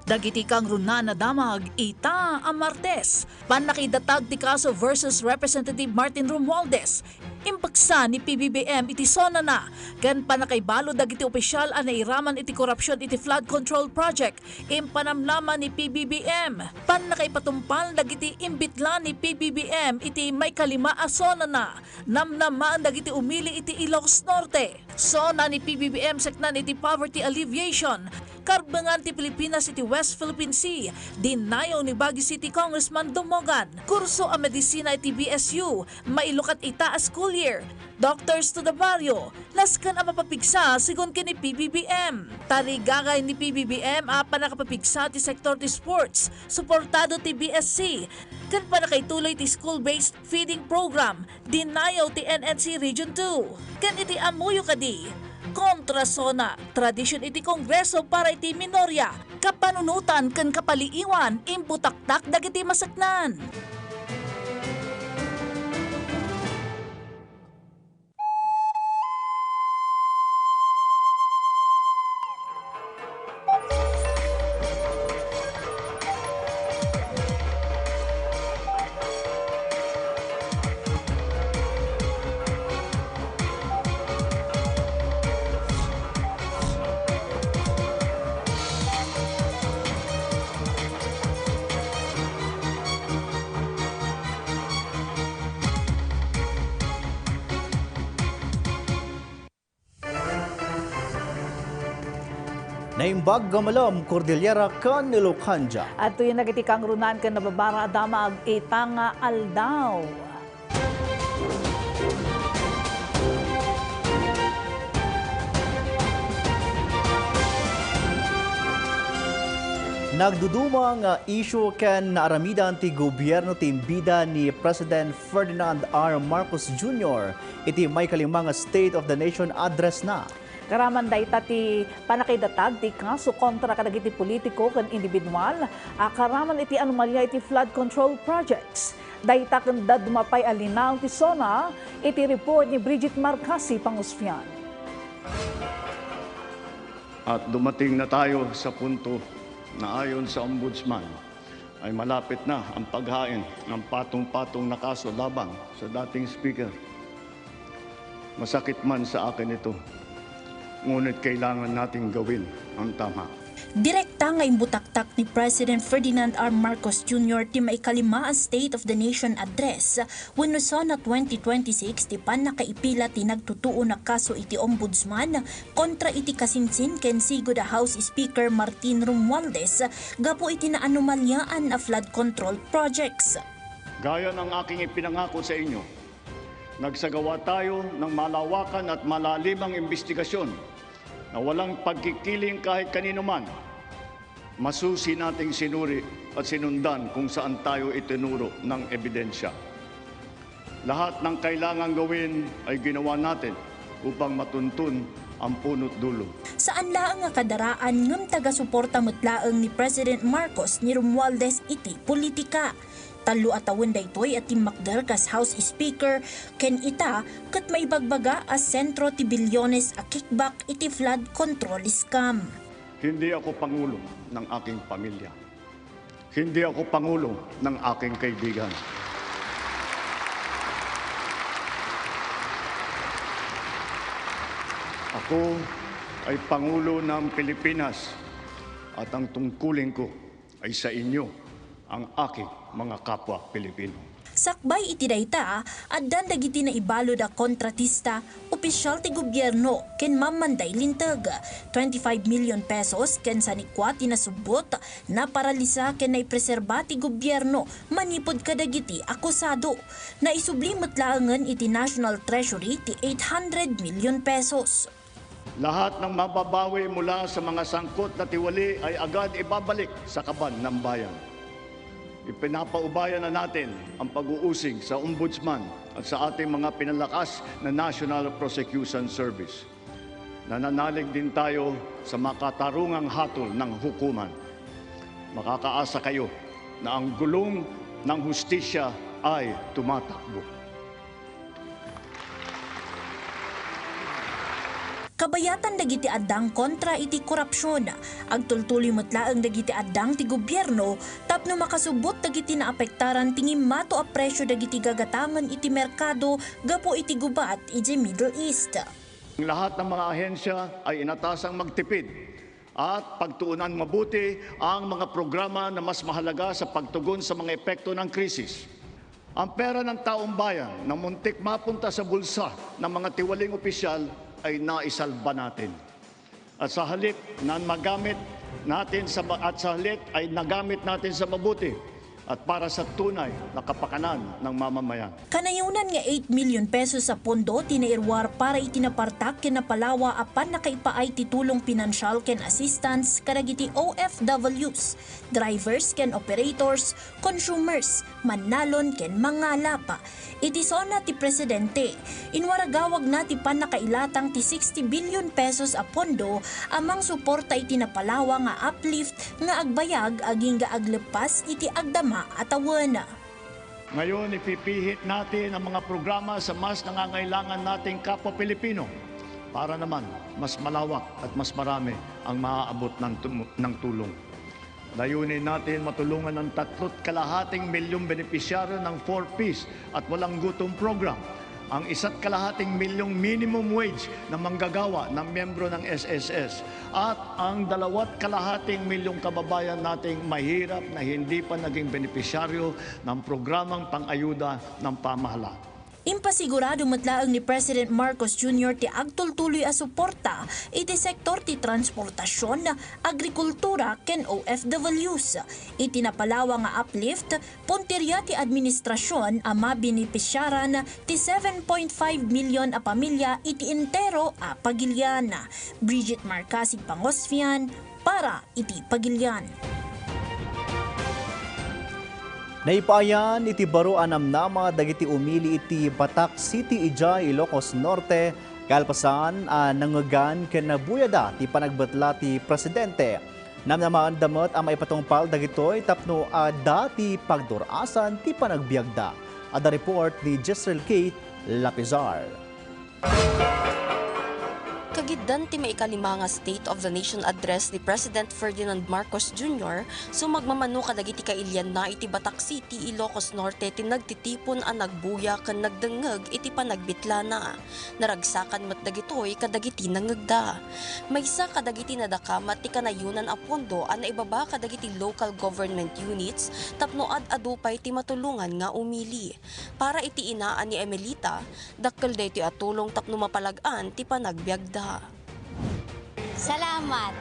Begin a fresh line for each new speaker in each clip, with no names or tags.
Dagiti kang runa na damag, ita ang Martes. Panakidatag ti kaso versus Representative Martin Romualdez. Impaksa ni PBBM iti sona na. Kan panakaibalo dagiti opisyal ang nairaman iti korupsyon iti flood control project. Impanamlaman ni PBBM. Panakaipatumpal dagiti imbitla ni PBBM iti may kalima a sona na. Namnamaan dagiti umili iti Ilocos Norte. Sona ni PBBM seknan iti poverty alleviation. Karbangan ti Pilipinas iti West Philippine Sea. Dinayo ni Baguio City Congressman Dumogan. Kurso a medisina iti BSU. Mailukat ita a school year. Doctors to the barrio. Laskan a mapapigsa sigon kini PBBM. Tarigagay ni PBBM a panakapapigsa ti sektor ti sports. Suportado ti BSC. Kan panakaituloy ti school-based feeding program. Dinayo ti NNC Region 2. Kan iti amuyo kadi. Kontra sona, tradisyon iti kongreso para iti minorya, kapanunutan ken kapaliiwan, imputaktak dagiti masaknan.
Naimbag gamalam Cordillera kan Ilocanja.
At tuyo nagiti kang runan ken nababara damag itanga aldaw.
Nagduduma nga isyu ken naaramidan ti gobyerno ti imbida ni President Ferdinand R. Marcos Jr. iti may kalima nga State of the Nation address na.
Karaman dayta ti panakidatag ti kaso kontra kadagiti politiko ken individual, karaman iti anomalya iti flood control projects. Dayta ken dadumapay alinaw ti sona iti report ni Bridget Marcasi Pangusfian.
At dumating na tayo sa punto na ayon sa Ombudsman ay malapit na ang paghain ng patong-patong na kaso labang sa dating speaker. Masakit man sa akin ito. Ngunit kailangan nating gawin ang tama.
Direkta nga imbutaktak ni President Ferdinand R. Marcos Jr. ti maikalima ang State of the Nation address wenno na 2026 ti panakaipila ti nagtutuo na kaso iti Ombudsman kontra iti kasinsin ken sigo the House Speaker Martin Romualdez gapo iti naanomalyaan a flood control projects.
Gaya ng aking ipinangako sa inyo, nagsagawa tayo ng malawakan at malalimang investigasyon na walang pagkikiling kahit kanino man. Masusi nating sinuri at sinundan kung saan tayo itinuro ng ebidensya. Lahat ng kailangang gawin ay ginawa natin upang matuntun ang punot dulo.
Saan laang nga kadaraan ngem taga-suporta metlaeng ni President Marcos ni Romualdez iti politika. Talo atawon daytoy at timakder kas House Speaker ken ita ket maibagbaga as sentro ti bilyones a kickback iti flood control scam.
Hindi ako pangulo ng aking pamilya. Hindi ako pangulo ng aking kaibigan. Ako ay pangulo ng Pilipinas at ang tungkulin ko ay sa inyo, ang aking mga kapwa Pilipino.
Sakbay iti dayta addan dagiti na ibalo da kontratista opisyal ti gobyerno ken mamanday lintag 25 million pesos ken sanikwa tinasubot na paralisa ken naipreserba ti gobyerno manipod kadagiti akusado na isublimot laangen iti National Treasury ti 800 million pesos.
Lahat ng mababawi mula sa mga sangkot na tiwali ay agad ibabalik sa kaban ng bayan. Ipinapaubaya na natin ang pag-uusig sa Ombudsman at sa ating mga pinalakas na National Prosecution Service. Nananalig din tayo sa makatarungang hatol ng hukuman. Makakaasa kayo na ang gulong ng hustisya ay tumatakbo.
Kabay Ibayatan dagiti addang kontra iti korupsyon. Agtultuloy matlaang dagiti addang ti gobyerno tapno makasubot dagiti naapektaran tingin mato a presyo dagiti gagatangan iti merkado gapo iti gubat iti Middle East.
Lahat ng mga ahensya ay inatasang magtipid at pagtuunan mabuti ang mga programa na mas mahalaga sa pagtugon sa mga epekto ng krisis. Ang pera ng taong bayan na muntik mapunta sa bulsa ng mga tiwaling opisyal ay naisalba natin. At sa halip na magamit natin ay nagamit natin sa mabuti at para sa tunay na kapakanan ng mamamayan.
Kanayunan nga 8 million pesos sa pondo tinairwar para itinapartak ken napalawa apan nakaipaay ti tulong pinansyal ken assistance kadagiti OFWs, drivers ken operators, consumers, mannalon ken mangalapa. Iti sona ti presidente, inwaragawag na ti panakailatang ti 60 billion pesos a pondo amang suporta iti napalawa nga uplift nga agbayag aging ga aglepas iti agdama at awana.
Ngayon, ipipihit natin ang mga programa sa mas nangangailangan nating kapwa Pilipino para naman mas malawak at mas marami ang maaabot ng tulong. Layunin natin matulungan ng 3.2 milyong benepisyaryo ng 4Ps at walang gutom program, ang 1.2 milyong minimum wage na manggagawa ng membro ng SSS at ang 2.2 milyong kababayan nating mahirap na hindi pa naging benepisyaryo ng programang pang-ayuda ng pamahalaan.
Impasigurado matlaang ni President Marcos Jr. ti agtultuloy a suporta iti sektor ti transportasyon, agrikultura ken OFWs. Iti napalawa nga uplift, puntirya ti administrasyon a mabinipisyaran ti 7.5 milyon a pamilya iti entero a Pagilian. Bridget Marcasig Pangosfian para iti Pagilian.
Naipayan iti baro anamnama dagiti umili iti Batak City ijay Ilocos Norte kalpasan nangagan ken nabuyada ti panagbatla ti presidente. Namnamaan damot ang maipatungpal dagitoy tapno dati pagdurasan ti panagbiagda. Ada report ni Jezreel Kate Lapizar.
Kagiddan ti maikalima nga State of the Nation address ni President Ferdinand Marcos Jr. sumagmamano kadagiti kailyan na iti Batak City, Ilocos Norte ti nagtitipon ang nagbuya kan nagdengeg iti panagbitla na. Naragsakan mat dagitoy kadagiti nangegda. Maysa kadagiti nadakamat ti kanayunan a pondo an naibaba kadagiti local government units tapno adupay ti matulungan nga umili. Para iti inaan ni Emelita, dakkel daytoy atulong tapno mapalagan ti panagbiagda.
Salamat.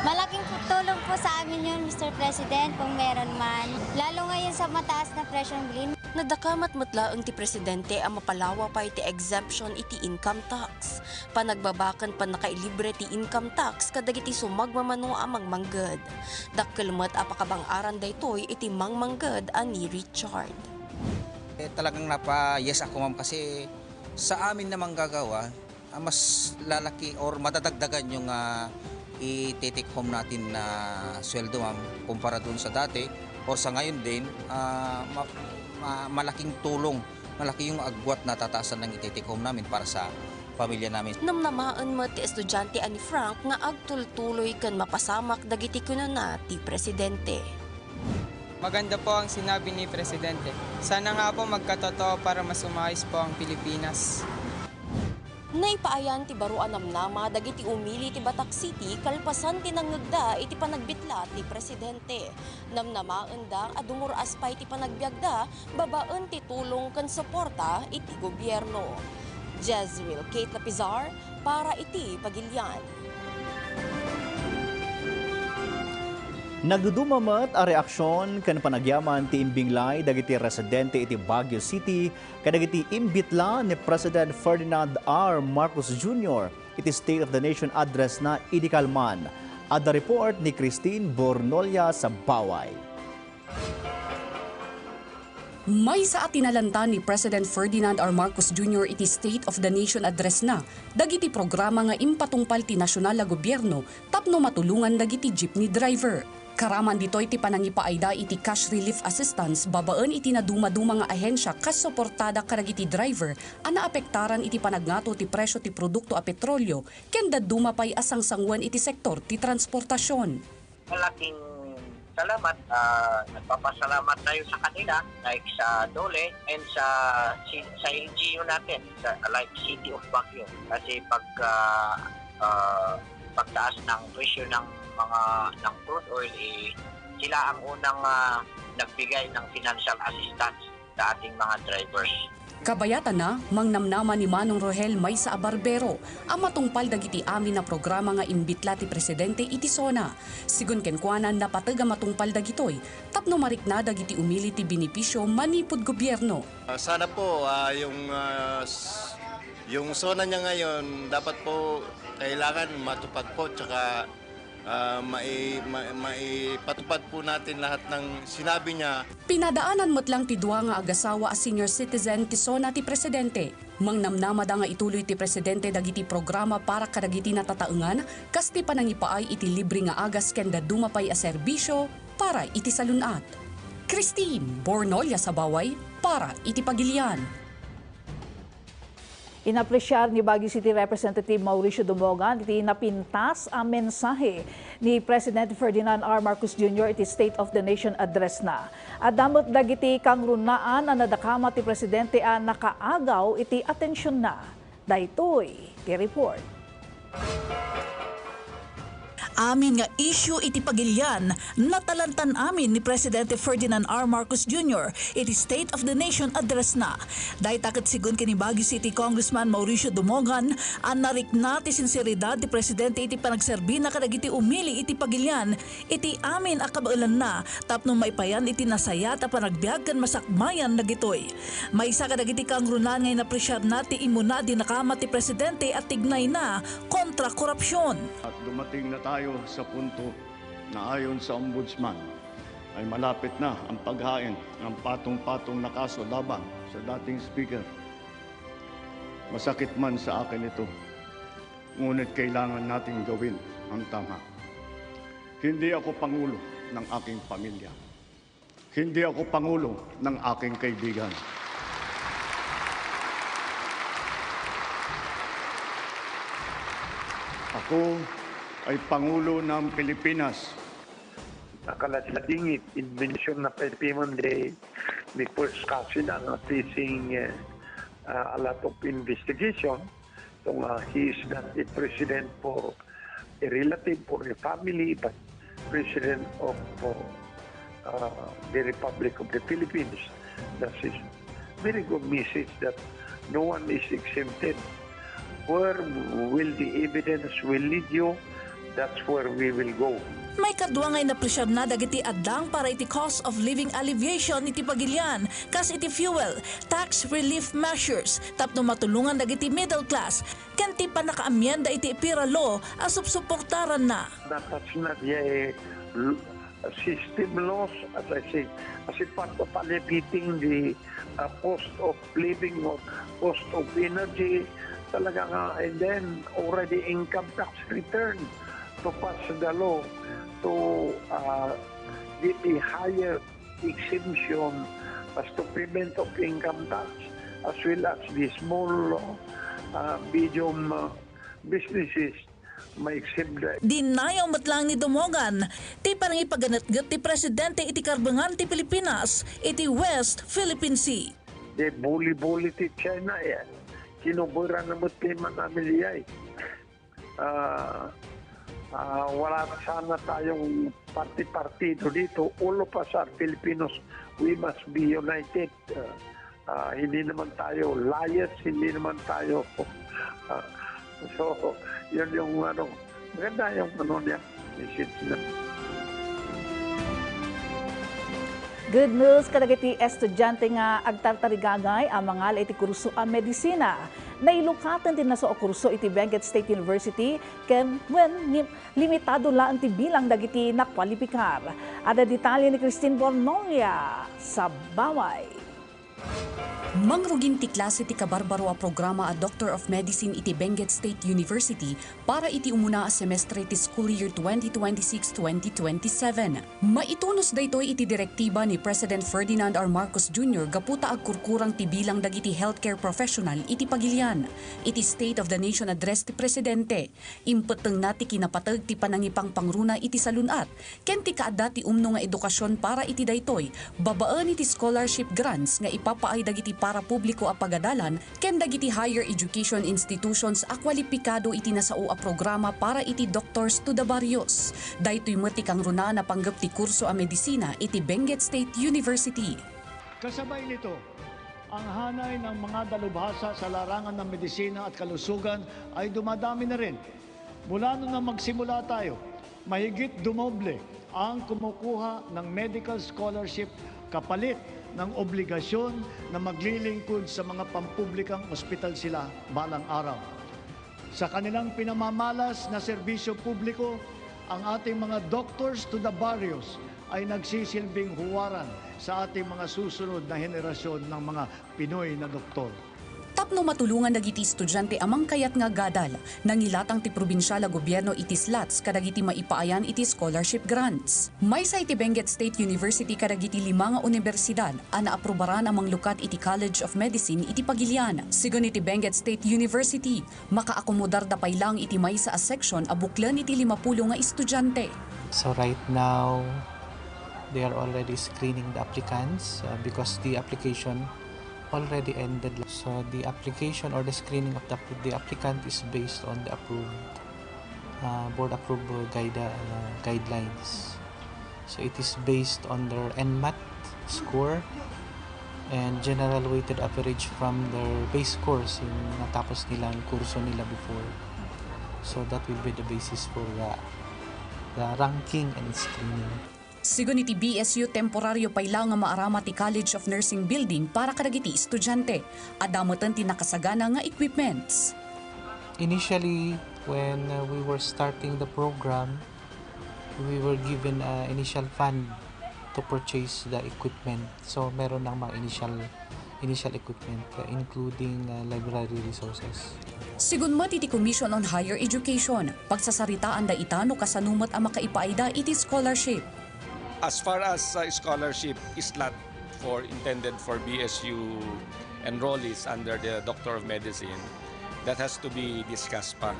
Malaking tulong po sa amin yun, Mr. President, kung meron man. Lalo ngayon sa mataas na presyong bilhin.
Nadakamat matlaang ti presidente ang mapalawa pa iti exemption iti income tax. Panagbabakan pa nakailibre ti income tax kadagiti sumagmamano amang mangged. Dakkel met apakabang aran daytoy iti mangmangged ani Richard.
Talagang napa-yes ako ma'am kasi sa amin na manggagawa, mas lalaki or madadagdagan yung i-take home natin na sweldo ma'am kumpara dun sa dati or sa ngayon din malaking tulong, malaki yung agwat na tataasan ng i-take home namin para sa pamilya namin.
Namnamaan mo ti estudyante ani Frank nga agtultuloy kan mapasamak dagiti kunana ti presidente.
Maganda po ang sinabi ni Presidente. Sana nga po magkatotoo para mas umayos po ang Pilipinas.
Naipaayan ti baro anamnama dagiti umili ti Batak City kalpasan ti nangegda iti panagbitla ti presidente. Namnamaan da adumuras pa iti panagbiagda babaan ti tulong ken suporta iti gobyerno. Jezreel Kate Lapizar para iti Pagilian.
Nagdudumamat a reaksyon kan panagyaman ti imbinglay dagiti residente iti Baguio City kadagiti imbitla ni President Ferdinand R. Marcos Jr. iti State of the Nation address na idikalman. Ada report ni Christine Bornolia sa Baway.
May sa atinalanta ni President Ferdinand R. Marcos Jr. iti State of the Nation address na dagiti programa nga impatungpal ti nasyonal a gobyerno tapno matulungan dagiti jeepney driver. Karaman dito'y ti panangipaayda iti cash relief assistance babaan iti naduma-duma nga ahensya kas suportada karagiti driver ana apektaran iti panagnato ti presyo ti produkto a petrolyo ken daduma pay asang sangwan iti sektor ti transportasyon.
Malaking salamat, nagpapasalamat tayo sa kanila like sa DOLE and sa LGU natin, like City of Baguio. Kasi pagtaas ng presyo ng crude oil, sila ang unang nagbigay ng financial assistance sa ating mga drivers.
Kabayatan na, mangnamnama ni Manong Rohel Maysa Barbero ang matungpal dagiti amin na programa nga imbitla ti Presidente iti SONA. Sigun kenkwanan na patag matungpal dagitoy, tapno marik na dagiti umili ti benepisyo manipod gobyerno.
Sana po yung SONA niya ngayon dapat po kailangan matupad po, tsaka maipatupad po natin lahat ng sinabi niya.
Pinadaanan mo't lang ti duwa nga agasawa a senior citizen ti SONA ti Presidente. Mangnamnamada nga ituloy ti Presidente dagiti programa para kadagiti natataengan kas ti panangipaay iti libre nga agas ken daduma pay a serbisyo para iti salunat. Christine Bornolia sa Baway para iti Pagilian.
Inapresyar ni Baguio City Representative Mauricio Dumogan iti napintas ang mensahe ni President Ferdinand R. Marcos Jr. iti State of the Nation address na. Adamot dagiti kang runaan na nadakama ti Presidente a nakaagaw iti atensyon na. Daytoy ti report. Amin nga issue iti Pagilian, natalantan amin ni Presidente Ferdinand R. Marcos Jr. iti State of the Nation address na. Dahil takot sigun kini Baguio City Congressman Mauricio Dumogan, ang narikna ti sinseridad ti Presidente iti panagserbi na kadagiti umili iti Pagilian, iti amin akabailan na, tapno maipayan iti nasaya ta panagbiag kan masakmayan na gitoy. May isa kadagiti kang runan ngay napresyar na ti imuna di nakama ti Presidente at tignay na kontra korupsyon.
At dumating na tayo sa punto na ayon sa Ombudsman ay malapit na ang paghain ng patong-patong na kaso laban sa dating Speaker. Masakit man sa akin ito, ngunit kailangan nating gawin ang tama. Hindi ako pangulo ng aking pamilya. Hindi ako pangulo ng aking kaibigan. Ako ay Pangulo ng Pilipinas.
Nakaladingit in mention na Pilipiman Day, may first kasi na facing a lot of investigation. So he is not a president for a relative or a family, but president of the Republic of the Philippines. That is very good message that no one is exempted. Where will the evidence will lead you? That's where we will go.
May kadwa ngay napresyar na dagiti adang para iti cost of living alleviation iti Pagilian, kas iti fuel, tax relief measures, tapno matulungan dagiti middle class, ken ti panakaamyenda iti IPIRA law as suportaran na.
That's not a system loss, as I say, as a part of alleviating the cost of living or cost of energy, talaga nga, and then already income tax return to pass the law to give a higher exemption as to prevent of income tax, as well as the small, medium businesses may exempt.
Dinayaw matlang ni Dumogan, ti parang ipaganatgat ti Presidente iti karbangan ti Pilipinas, iti West Philippine Sea.
The bully ti China yan. Kinubura na mo't kay Manamiliyay. Wala sana tayong party-partido dito. All of us are Filipinos. We must be united. Hindi naman tayo liars, hindi naman tayo. So, yun yung maganda yung niya.
Good news kadagiti estudyante nga agtartarigagay ang mga iti kurso a medisina. Nailukatan din na sa kurso iti Benguet State University ken when limitado lang ti bilang dagiti nakwalipikar. Ada detalye ni Christine Bornolia sa Baway.
Mangrugin ti klase ti kabarbaro a programa a Doctor of Medicine iti Benguet State University para iti umuna a semestre ti school year 2026-2027. Maitunos daytoy iti direktiba ni President Ferdinand R. Marcos Jr. gaputa agkurkurang ti bilang dagiti healthcare professional iti pagilian. Iti State of the Nation Address ti Presidente. Impeteng nati kinapatag ti panangipang pangruna iti salunat. Ken ti kaadda ti umno nga edukasyon para iti daytoy. Babaan iti scholarship grants nga ipapaay dagiti para publiko a pagadalan ken dagiti higher education institutions a kwalipikado iti nasao a programa para iti doctors to the barrios. Daytoy met ti kangruna na panggep ti kurso a medisina iti Benguet State University.
Kasabay nito, ang hanay ng mga dalubhasa sa larangan ng medisina at kalusugan ay dumadami na rin. Mula nung na magsimula tayo, mahigit dumoble ang kumukuha ng medical scholarship kapalit ng obligasyon na maglilingkod sa mga pampublikang ospital sila balang araw. Sa kanilang pinamamalas na serbisyo publiko, ang ating mga doctors to the barrios ay nagsisilbing huwaran sa ating mga susunod na henerasyon ng mga Pinoy na doktor.
Tapno matulungan dagiti estudyante amang kayat nga gadal, nangilatang ti probinsyal a gobyerno iti slots kadagiti maipaayan iti scholarship grants. Maysa iti Benguet State University kadagiti 5 nga universidad a naaprubaran amang lukat iti College of Medicine iti Pagilian. Sigon iti Benguet State University, makaakomodar da pay lang iti maysa a section a buklan iti 50 nga estudyante.
So right now, they are already screening the applicants because the application already ended. So the application or the screening of the applicant is based on the approved board approved guidelines. So it is based on their NMAT score and general weighted average from their base course yung natapos nilang kurso nila before. So that will be the basis for the ranking and screening.
Sigon iti BSU temporaryo payla nga maarama ti College of Nursing Building para kadagiti estudyante. Adamoten ti nakasagana nga equipments.
Initially, when we were starting the program, we were given initial fund to purchase the equipment. So meron ng mga initial equipment including library resources.
Sigun mat iti Commission on Higher Education, pagsasaritaan da ita no kasanumat ang makaipaida iti scholarship.
As far as scholarship is not intended for BSU enrollees under the Doctor of Medicine, that has to be discussed pa.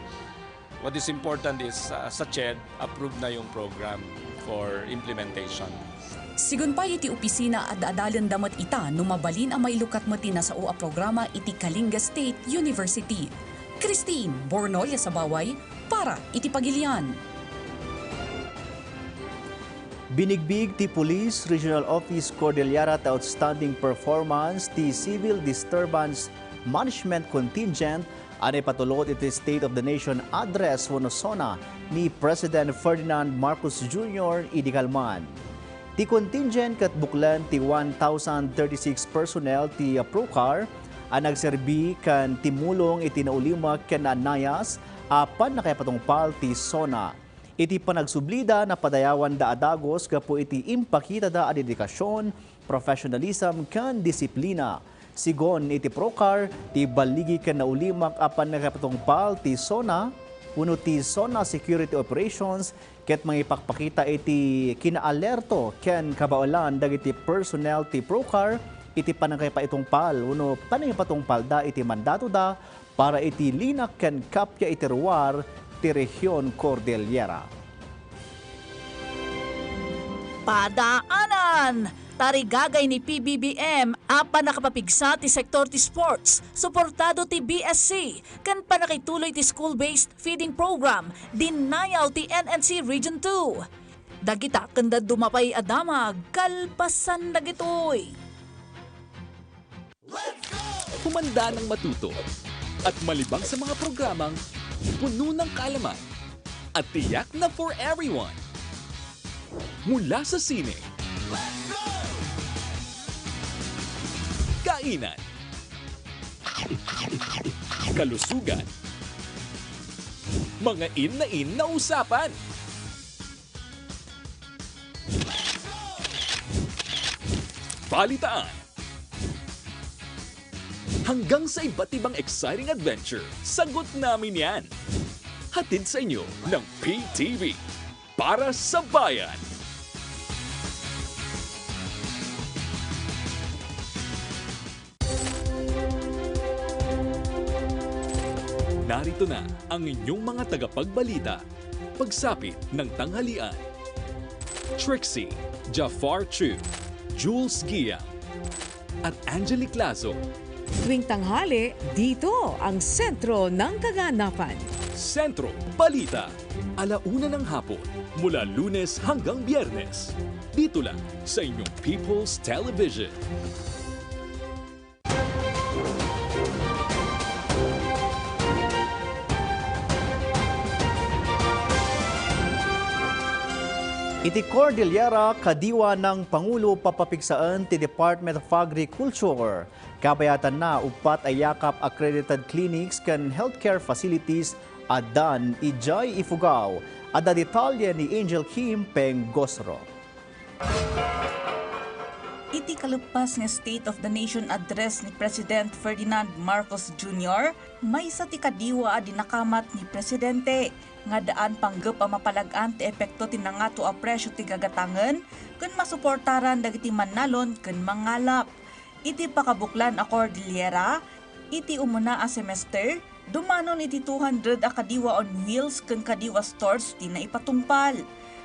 What is important is sa CHED, approved na yung program for implementation.
Sigun pa iti opisina at adalan damat ita no mabalin ang mailukat mati na sa a programa iti Kalinga State University. Christine Bornoya sa Baway para iti Pagilian.
Binigbig ti Police Regional Office Cordillera ta outstanding performance ti Civil Disturbance Management Contingent anay patulot iti State of the Nation Address Wonosona ni President Ferdinand Marcos Jr. Idigalman. Ti contingent kat buklan ti 1,036 personnel ti PROCAR ang nagserbi kan timulong iti naulima ken anayas apan nakayapatungpal ti SONA. Iti panagsublida na padayawan da adagos kapo iti impakita da a dedikasyon, professionalism kan disiplina. Sigon iti PROCAR, ti baligi kan naulimak apan nakapatungpal ti SONA, puno ti SONA Security Operations, ket mangipakpakita iti kinaalerto ken kabaulan dagiti personnel ti PROCAR, iti panangkaipaitungpal, uno panangipatungpal da iti mandato da para iti linak ken kapya iti ruwar ti Rehiyon Cordillera.
Padaanan! Tarigagay ni PBBM apan nakapapigsa ti sektor ti sports, suportado ti BSC, kan panakituloy ti school-based feeding program, dinayaw ti NNC Region 2. Dagita kanda dumapay adamag, kalpasan dagitoy.
Humanda ng matuto at malibang sa mga programang puno ng kaalaman at tiyak na for everyone. Mula sa sine, kainan, kalusugan, mga in na usapan, balitaan, hanggang sa iba't ibang exciting adventure, sagot namin yan. Hatid sa inyo ng PTV para sa bayan. Narito na ang inyong mga tagapagbalita. Pagsapit ng tanghalian. Trixie, Jafar Chu, Jules Gia, at Angelique Lazo.
Tuwing tanghali, dito ang sentro ng kaganapan.
Sentro Balita. 1:00 ng hapon, mula Lunes hanggang Biyernes. Dito lang sa inyong People's Television.
Iti Cordillera, kadiwa ng Pangulo papapigsaan ti Department of Agriculture. Kabayatan na upat ay yakap accredited clinics kan healthcare facilities adan ijay Ifugao. Ada detalye ni Angel Kim Pengosro.
Iti kalupas nga State of the Nation address ni President Ferdinand Marcos Jr., may sa ti kadiwa adi nakamat ni Presidente nga daan panggep ang mapalagan ti epekto tinangato a presyo ti gagatangan ken masuportaran dagiti manalon ken mangalap. Iti pakabuklan a Cordillera, iti umuna a semester, dumanon iti 200 a kadiwa on wheels ken kadiwa stores ti naipatungpal.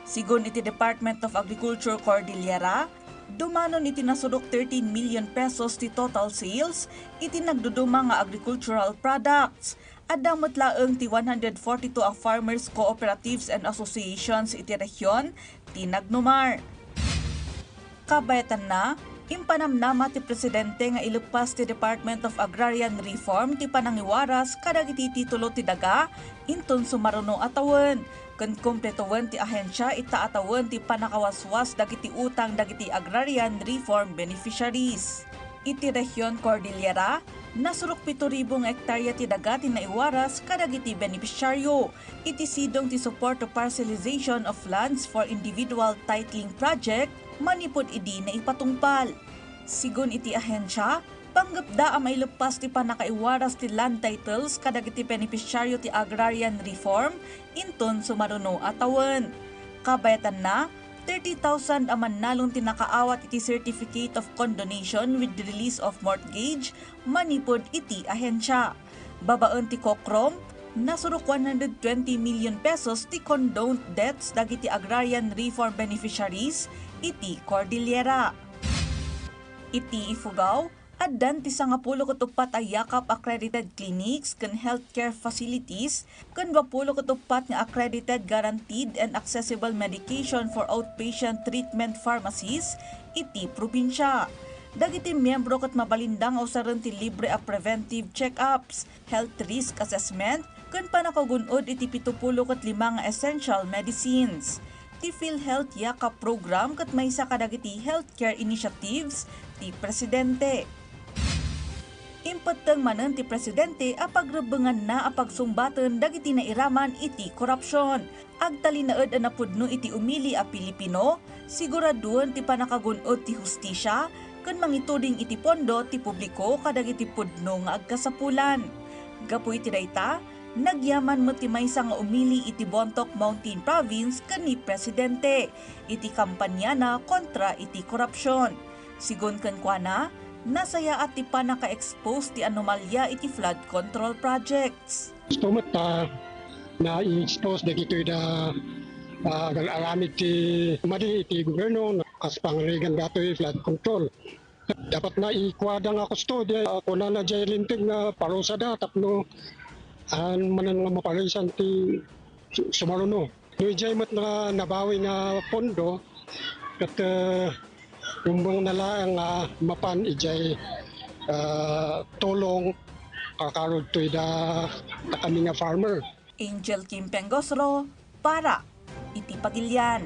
Sigon iti Department of Agriculture Cordillera, dumanon iti nasudok 13 million pesos ti total sales iti nagduduma nga agricultural products. Adamot laeng ti 142 a farmers cooperatives and associations iti rehiyon ti nagnumar. Kabayatan na, impanamnama ti Presidente nga ilupas ti Department of Agrarian Reform ti panangiwaras kadagiti titulo ti daga inton sumaruno atawan. Ken kumpletuwen ti ahensya ita atawan ti panakawaswas dagiti utang dagiti Agrarian Reform beneficiaries. Iti rehiyon Cordillera, nasurok 7,000 hektarya ti daga ti naiwaras kadagiti beneficiaryo. Iti sidong ti support to parcelization of lands for individual titling project, manipod idi na ipatungpal. Sigon iti ahensya, panggapda ang may lupas ti panakaiwaras ti land titles kadagiti beneficiaryo ti Agrarian Reform, inton sumaruno atawan. Kabayatan na, 30,000 aman nalong tinakaawat iti Certificate of Condonation with the release of mortgage, manipod iti ahensya. Babaen ti Kokrom, nasurok 120 million pesos ti condoned debts dagiti Agrarian Reform beneficiaries iti Cordillera. Iti Ifugao, addan ti 10 katupat ay yakap accredited clinics ken healthcare facilities ken 20 katupat nga accredited guaranteed and accessible medication for outpatient treatment pharmacies iti probinsya. Dagiti miyembro ket mabalindang usaron ti libre a preventive check-ups, health risk assessment ken panakagun-od iti 75 nga essential medicines. Ti PhilHealth yakap program ket maysa kadagiti healthcare initiatives ti Presidente. Impateng manen ti Presidente apagrebengan na apagsumbatan dagiti nairaman iti korupsyon. Agtalinaed na pudno iti umili a Pilipino, siguraduan ti panakagun-od ti hustisya, ken mangituding iti pondo ti publiko kadagiti pudno nga agkasapulan. Gapu iti dayta, nagyaman mo ti maysa nga umili iti Bontoc Mountain Province ken ni Presidente, iti kampanya na kontra iti korupsyon. Sigon ken kuana, nasaya at ti panaka-expose ti anomalya iti flood control projects.
Gusto mo na i-expose na ito aramid ti madi iti gobyerno kas pangrigan dato flood control. Dapat na ikwada nga kustodya ako na jay lintig nga parusa da tapno manan nga maparisan ti sumaruno. No jay mat na nabawi nga pondo at kumbang nalaang mapan ijay tulong kakarod to ida kami nga farmer.
Angel Kim Pengosro para iti Pagilian.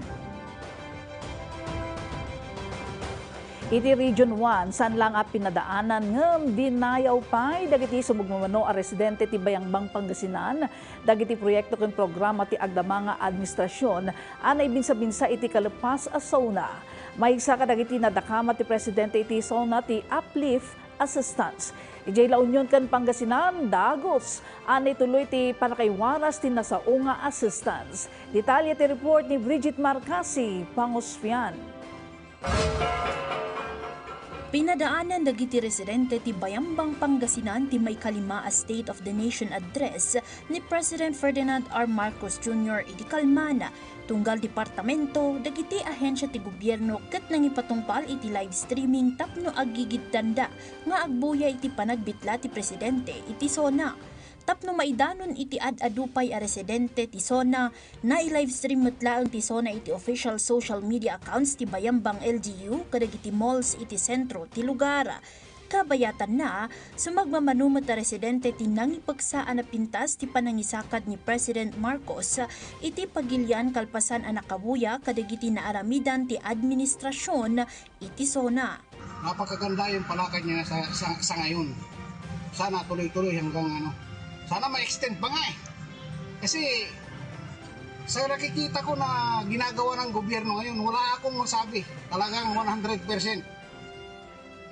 Iti Region 1, san lang a pinadaanan ngem dinayaw pay dagiti sumugmamano a residente ti Bayangbang Pangasinan dagiti proyekto ken programa ti agdama nga administrasyon anay binsa-binsa iti kalepas a SONA. Maysa kadagiti nadakama ti Presidente iti SONA ti uplift assistance. Ijay La Union kan Pangasinan, Dagos. Ani tuloy ti panakaywaras ti nasaunga assistance. Detalye ti report ni Bridget Marcasi, Pangosfian.
Pinadaanan dagiti residente ti Bayambang Pangasinan ti may kalima a State of the Nation address ni President Ferdinand R. Marcos Jr. iti kalmana tunggal departamento dagiti ahensya ti gobyerno ket nangipatungpal iti live streaming tapno aggigid tanda nga agbuya iti panagbitla ti presidente iti SONA. Tapno maidanon iti ad-adupay a residente ti SONA na i-livestream metlaang ti SONA iti official social media accounts ti Bayambang LGU kadagiti malls iti sentro ti lugar. Kabayatan na, sumagmamanumat a residente ti nangipagsaan na pintas ti panangisakad ni President Marcos iti pagilian kalpasan a nakabuya kadagiti naaramidan ti administrasyon iti SONA.
Napakaganda yung palakad niya sa ngayon. Sana tuloy-tuloy hanggang sana ma-extend pa nga eh. Kasi sa nakikita ko na ginagawa ng gobyerno ngayon, wala akong masabi. Talagang 100%.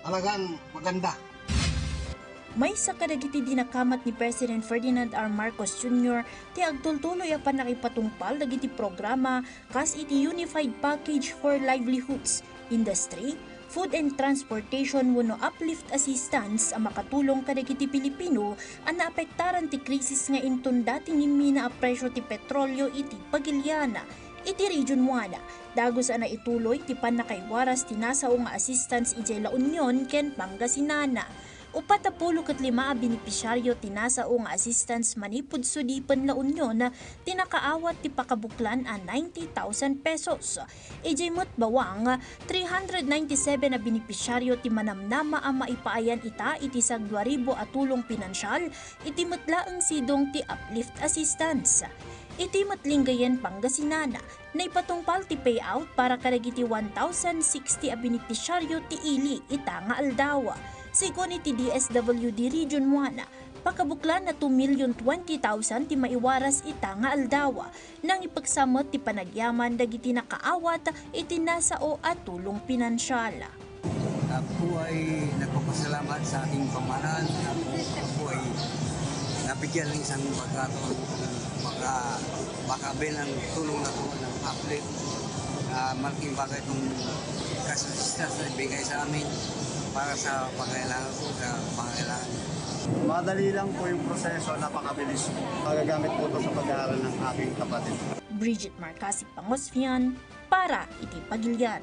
Talagang maganda.
May sa kadagiti dinakamat ni President Ferdinand R. Marcos Jr. ti agtultuloy a panakipatungpal dagiti programa kas iti Unified Package for Livelihoods, Industry, Food and Transportation wenno uplift assistance ang makatulong kadagiti Pilipino ang naapektaran ti krisis nga inton dating imina a presyo ti petrolyo iti Pagiliana. Iti Region 1, dagos ana ituloy ti panakaywaras ti nasaong nga assistance iti La Union ken Pangasinana. 45 a benepisyaryo ti nasaong nga assistance manipud sudipen La Union tinakaawat ti pakabuklan a 90,000 pesos. Ijay mo't bawang 397 na benepisyaryo ti manamnama ang maipaayan ita iti sagduaribo a tulong pinansyal iti metlaeng sidong ti uplift assistance. Iti matlinggayan Pangasinana na ipatungpal ti payout para kadagiti 1,060 a benepisyaryo ti ili ita nga aldawa. Sigon iti DSWD Region 1, pakabuklan na 2,020,000 ti maiwaras ita nga aldawa nang ipagsamot ti panagyaman dagiti nakaawat iti nasao at tulong pinansyal.
Ako ay nagpapasalamat sa aking pamahalaan. Ako ay nabigyan ng isang pagkataon makabil ng tulong na ito ng uplift. Malaking bagay itong kasasistas na ibigay sa amin para sa pangailangan ko, sa pangailangan.
Madali lang po yung proseso, napakabilis. Magagamit po ito sa pag-aaral ng aking kapatid.
Bridget Marcasi, Pangosfian, para iti Pagilian.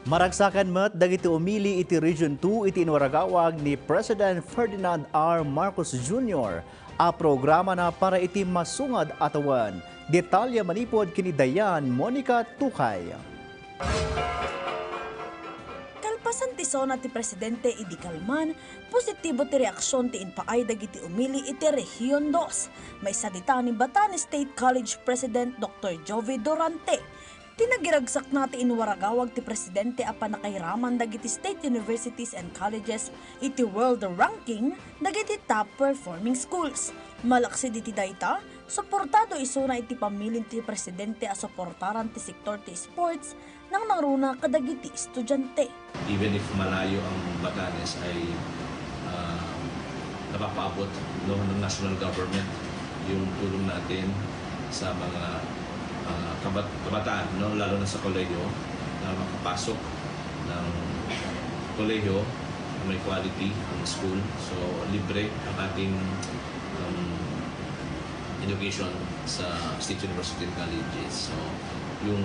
Maragsakan met dagiti umili iti Region 2 iti inwaragawag ni President Ferdinand R. Marcos Jr. a programa na para iti masungad atawan. Detalye manipod kini Dayan Monica Tukay.
Kalpasan ti SONA ti Presidente idi kalman, positibo ti reaksyon ti inpaay dagiti umili iti Region 2. May salita ni Batanes State College President Dr. Jovi Durante. Tinagiragsak na ti inwaragawag ti Presidente a panakairaman dagiti state universities and colleges iti world ranking dagiti top performing schools. Malaksi diti dayta, suportado isuna iti pamilin ti Presidente a suportaran ti sektor ti sports nang naruna kadagiti estudyante.
Even if malayo ang Batanes ay napapaabot ng national government yung tulong natin sa mga kabataan, lalo na sa kolehiyo na makapasok ng kolehiyo na may quality ang school. So libre ang ating education sa state university and colleges. So yung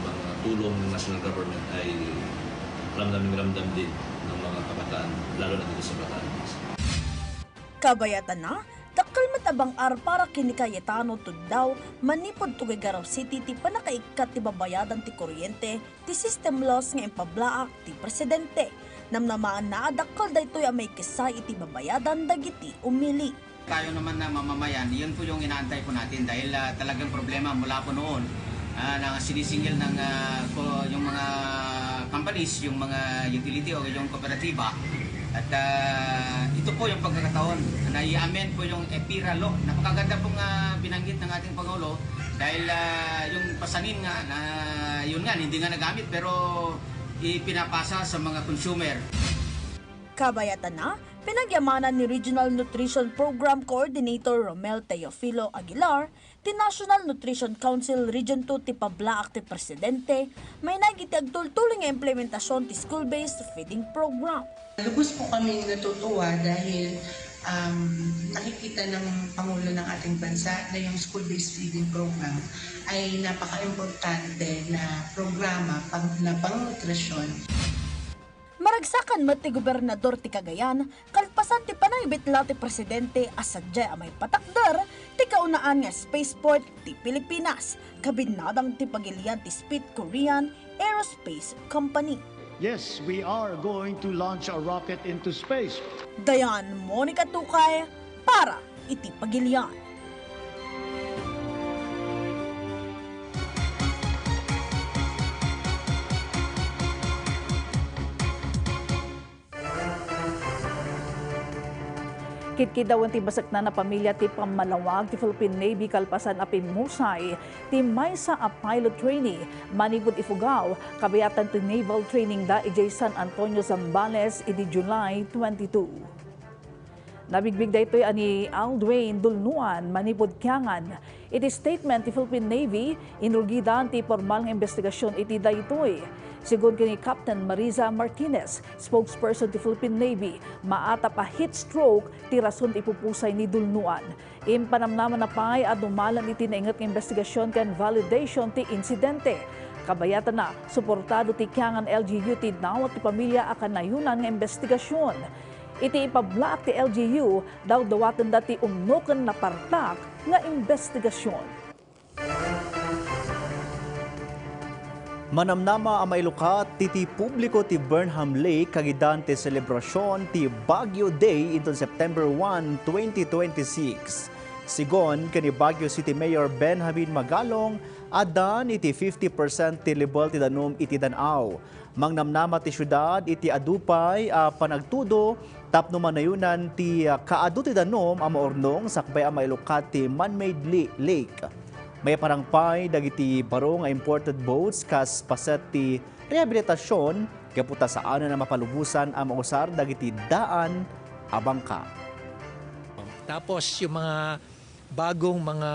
mga tulong ng national government ay ramdam din ng mga kabataan, lalo na dito sa Batanes.
Kabayatan na, dakal matabang para kini Cayetano tuddaw manipod to Garaw City ti panakaikat ti babayadan ti kuryente ti system loss nga impablaak ti Presidente. Namnamaan na dakal daytoy may kisay iti babayadan dagiti umili.
Tayo naman na mamamayan, yun po yung inaantay po natin dahil talagang problema mula po noon na sinisingil ng yung mga companies, yung mga utility o yung kooperatiba. At ito po yung pagkakataon na i-amend po yung EPIRA law. Napakaganda pong binanggit ng ating Pangulo dahil yung pasanin nga na yun nga hindi nga nagamit pero ipinapasa sa mga consumer.
Kabayatan na, pinagyamanan ni Regional Nutrition Program Coordinator Romel Teofilo Aguilar, ti National Nutrition Council Region 2 ti Pablaak ti Presidente, may nagiti agtultuling nga implementasyon ti school-based feeding program.
Lubos po kami natutuwa dahil nakikita ng Pangulo ng ating bansa na yung school-based feeding program ay napaka-importante na programa na pang-nutrisyon.
Maragsakan met ti Gobernador ti Cagayan, kalpasan ti panaybitla ti Presidente asadya amay patakder ti kaunaan nga spaceport ti Pilipinas, kabinadang ti pagilian ti Speed Korean Aerospace Company.
Yes, we are going to launch a rocket into space.
Dayan Monica Tukay para iti pagilian.
Kitkidawan ti basakna na pamilya ti pamalawag ti Philippine Navy kalpasan a pinmusay ti maysa a pilot trainee manipud Ifugao kabayatan ti Naval Training da ijay San Antonio Zambales idi July 22. Nabigbig daytoy ani Aldwayne Dulnuan manipud Kiangan. Iti statement ti Philippine Navy inurgidan ti formal nga investigasyon iti daytoy. Sigon kini Captain Mariza Martinez, spokesperson ti Philippine Navy, maata pa heat stroke ti rason ti ipupusay ni Dulnuan. Impanamnaman na pay at dumalan iti naingat nga investigasyon ken validation ti insidente. Kabayatan na, suportado ti Kiangan LGU ti dawat ti pamilya akan nayunan nga investigasyon. Iti ipablaak ti LGU daw dawatan dati umnoken na partak nga investigasyon.
Manamnama ang mailukat ti publiko ti Burnham Lake kagidan ti selebrasyon ti Baguio Day ito September 1, 2026. Sigon kani Baguio City Mayor Benjamin Magalong adan iti 50% ti level ti danom iti danaw. Mangnamnama ti syudad iti adupay panagtudo tapno manayunan ti kaadu ti danom ang maornong sakbay ang mailukat ti man-made lake. May parangpay dagiti baro nga imported boats kas paset ti rehabilitasyon kaputa saan na mapalubusan ang mausar dagiti daan a bangka.
Tapos yung mga bagong mga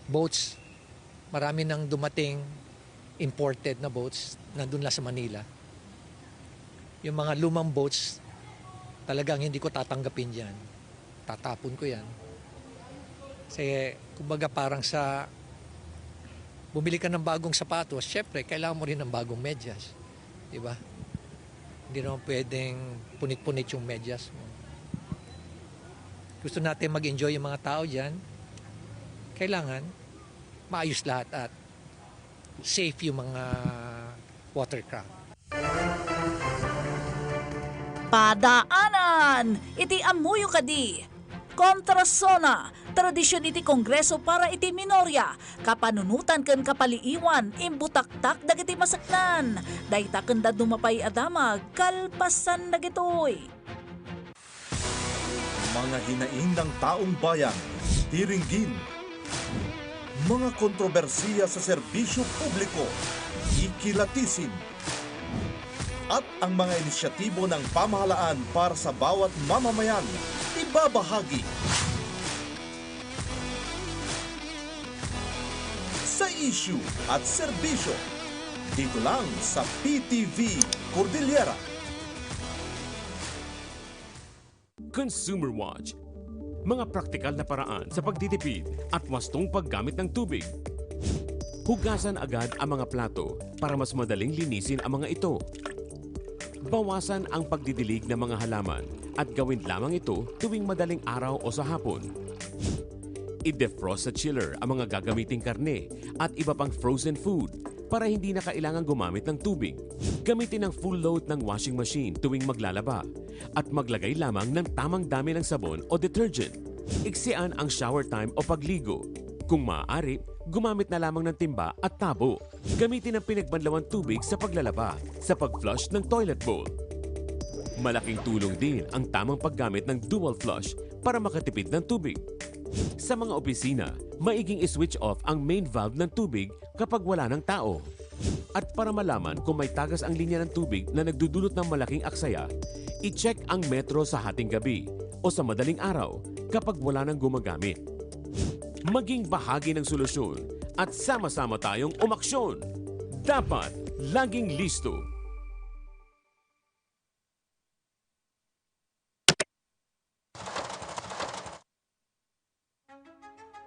boats, marami nang dumating imported na boats nandun lang sa Manila. Yung mga lumang boats, talagang hindi ko tatanggapin dyan. Tatapon ko yan. Kasi kumbaga parang sa bumili ka ng bagong sapatos, syempre kailangan mo rin ng bagong medyas. Di ba? Hindi naman pwedeng punit-punit yung medyas mo. Gusto natin mag-enjoy yung mga tao dyan. Kailangan maayos lahat at safe yung mga watercraft.
Padaanan! Iti amuyo kadi! Kontrasona, tradisyon iti kongreso para iti minorya, kapanunutan ken kapaliiwan, imbutaktak dagiti masaknan, dayta kenda dumapay adamag, kalpasan dagitoy.
Mga hinaing ng taong bayan, tiringgin. Mga kontrobersiya sa serbisyo publiko, ikilatisin. At ang mga inisyatibo ng pamahalaan para sa bawat mamamayan, ibabahagi. Sa issue at serbisyo, dito lang sa PTV Cordillera.
Consumer Watch. Mga praktikal na paraan sa pagtitipid at wastong paggamit ng tubig. Hugasan agad ang mga plato para mas madaling linisin ang mga ito. Bawasan ang pagdidilig ng mga halaman at gawin lamang ito tuwing madaling araw o sa hapon. I-defrost sa chiller ang mga gagamiting karne at iba pang frozen food para hindi na kailangan gumamit ng tubig. Gamitin ang full load ng washing machine tuwing maglalaba at maglagay lamang ng tamang dami ng sabon o detergent. Iksian ang shower time o pagligo. Kung maaari, gumamit na lamang ng timba at tabo. Gamitin ang pinagbanlawang tubig sa paglalaba, sa pag-flush ng toilet bowl. Malaking tulong din ang tamang paggamit ng dual flush para makatipid ng tubig. Sa mga opisina, maiging i-switch off ang main valve ng tubig kapag wala ng tao. At para malaman kung may tagas ang linya ng tubig na nagdudulot ng malaking aksaya, i-check ang metro sa hating gabi o sa madaling araw kapag wala nang gumagamit. Maging bahagi ng solusyon at sama-sama tayong umaksyon. Dapat laging listo.